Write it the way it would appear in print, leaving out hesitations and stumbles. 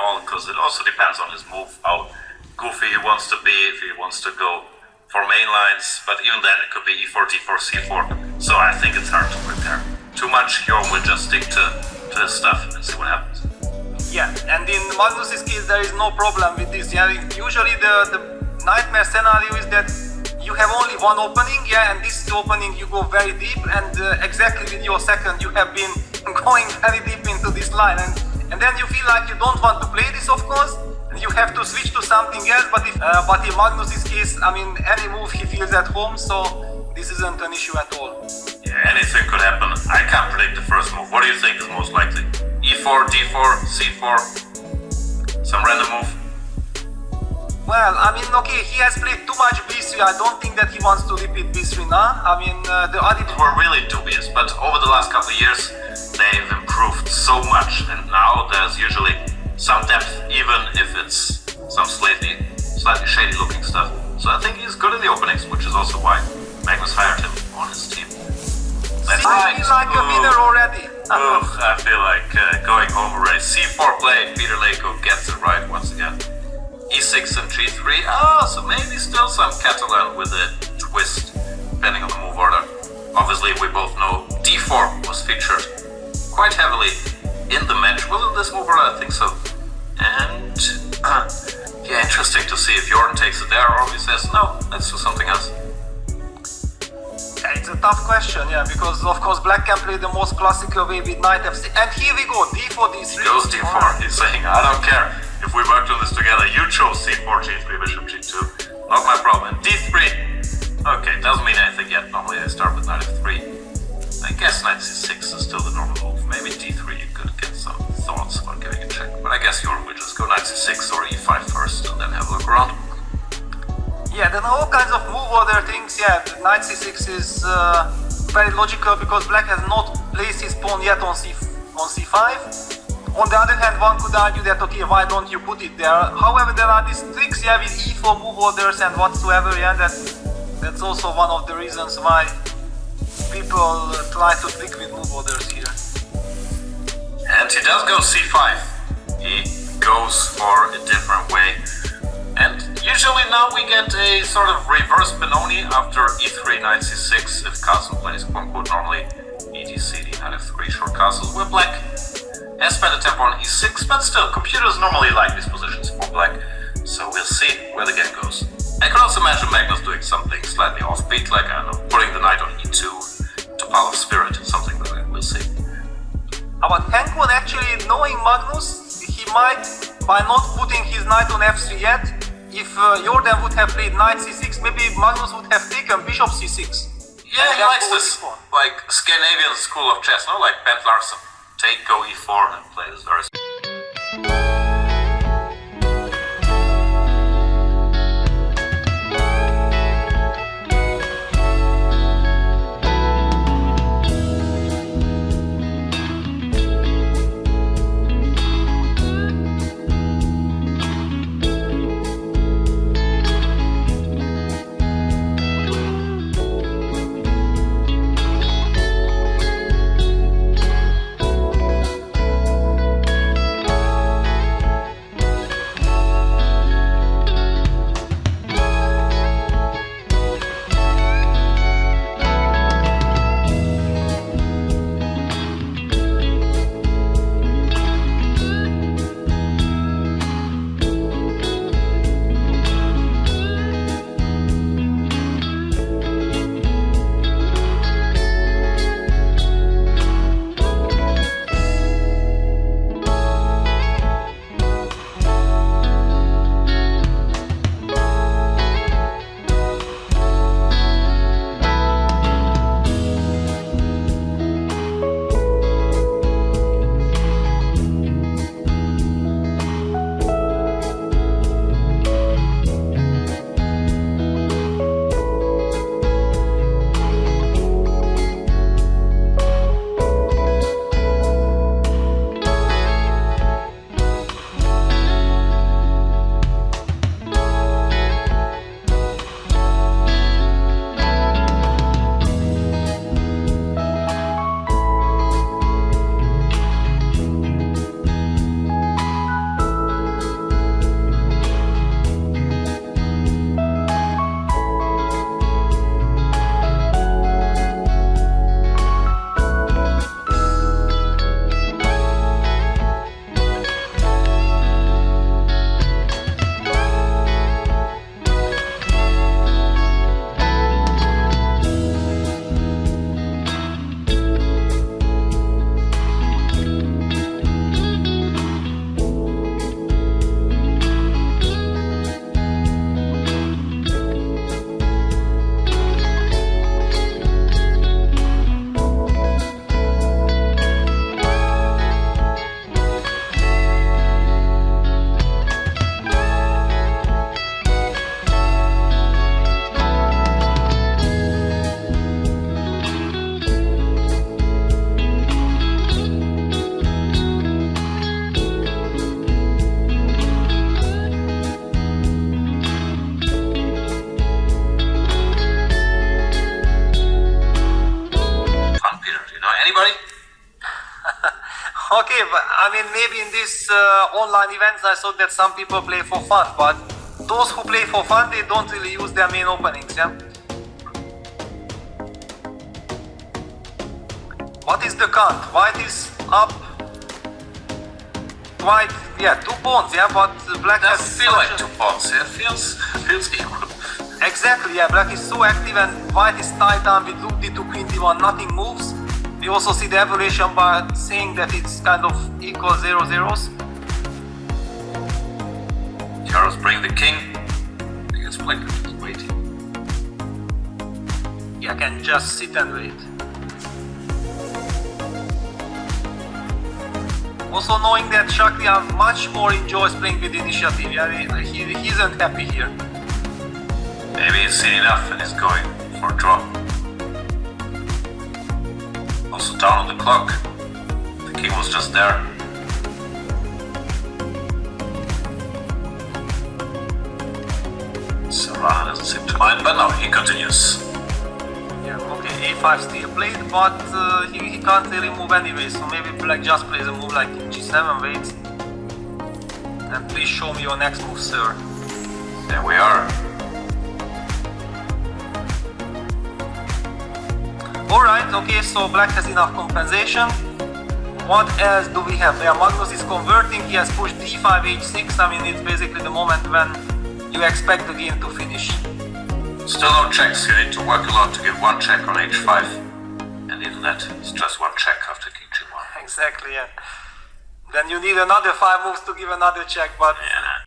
all, because it also depends on his move, how goofy he wants to be, if he wants to go for main lines, but even then it could be e4, d4, c4, so I think it's hard to prepare. Too much, Jorden will just stick to his stuff and see what happens. Yeah, and in Magnus's case there is no problem with this. Yeah, usually the nightmare scenario is that you have only one opening, yeah, and this opening you go very deep, and exactly with your second you have been going very deep into this line, and then you feel like you don't want to play this, of course, and you have to switch to something else, but in Magnus's case, I mean, any move he feels at home, so this isn't an issue at all. Yeah, anything could happen. I can't predict the first move. What do you think is most likely? e4, d4, c4, some random move? Well, I mean, okay, he has played too much b3. I don't think that he wants to repeat b3 now. I mean, the others were really dubious, but over the last couple of years, they've improved so much, and now there's usually some depth, even if it's some slightly shady looking stuff. So I think he's good in the openings, which is also why Magnus hired him on his team. That's right. He's like a winner already. I feel like going home already. c4 play, Peter Leko gets it right once again. e6 and g3, so maybe still some Catalan with a twist, depending on the move order. Obviously, we both know d4 was featured quite heavily in the match. Was it this move order? I think so. And yeah, interesting to see if Jorden takes it there or if he says, no, let's do something else. Yeah, it's a tough question, yeah, because of course Black can play the most classical way with knight f6, and here we go, d4, d3. Goes d4, he's saying, I don't care. If we worked on this together, you chose c4, g3, bishop g2. Not my problem. And d3. Okay, doesn't mean anything yet. Normally I start with knight f3. I guess knight c6 is still the normal move. Maybe d3 you could get some thoughts about giving a check. But I guess Jorden will just go knight c6 or e5 first and then have a look around. Yeah, then all kinds of move order things. Yeah, knight c6 is very logical because Black has not placed his pawn yet on c5. On the other hand, one could argue that, okay, why don't you put it there? However, there are these tricks, yeah, with e4 move orders and whatsoever, yeah, that's also one of the reasons why people try to trick with move orders here. And he does go c5. He goes for a different way. And usually now we get a sort of reverse Benoni after e3, knight c6, if Carlsen plays quote-unquote normally e.g. cd, knight f3, short castles, where Black has spent a tempo on e6, but still, computers normally like these positions for Black, so we'll see where the game goes. I can also imagine Magnus doing something slightly offbeat, like, I don't know, putting the knight on e2 to Pile of Spirit, something like that, we'll see. But Henkman actually, knowing Magnus, he might, by not putting his knight on f3 yet, if Jorden would have played knight c6, maybe Magnus would have taken bishop c6. Yeah, he likes this, like Scandinavian school of chess, no? Like Bent Larsen. Take, go e4 and play this very okay, but I mean, maybe in this online events, I saw that some people play for fun, but those who play for fun, they don't really use their main openings, yeah? What is the count? White is up. White, yeah, 2 pawns, yeah, but black has... Doesn't feel like 2 pawns, it feels equal. Exactly, yeah, black is so active and white is tied down with rook d2, queen d1, nothing moves. We also see the evaluation by saying that it's kind of equal 0-0s. Charles bring the king. I guess black is just waiting. Yeah, I can just sit and wait. Also knowing that Shakriyan much more enjoys playing with initiative, yeah, he isn't happy here. Maybe he's seen enough and is going for a draw. Also down on the clock. The king was just there. Sarah doesn't seem to mind, but no, he continues. Yeah, okay, a5 still played, but he can't really move anyway, so maybe black just plays a move like g7, waits. And please show me your next move, sir. There we are. Alright, okay, so black has enough compensation. What else do we have? Yeah, Magnus is converting, he has pushed d5, h6, I mean it's basically the moment when you expect the game to finish. Still no checks, you need to work a lot to give 1 check on h5. And even that, it's just 1 check after king g1. Exactly, yeah. Then you need another 5 moves to give another check, but... Yeah.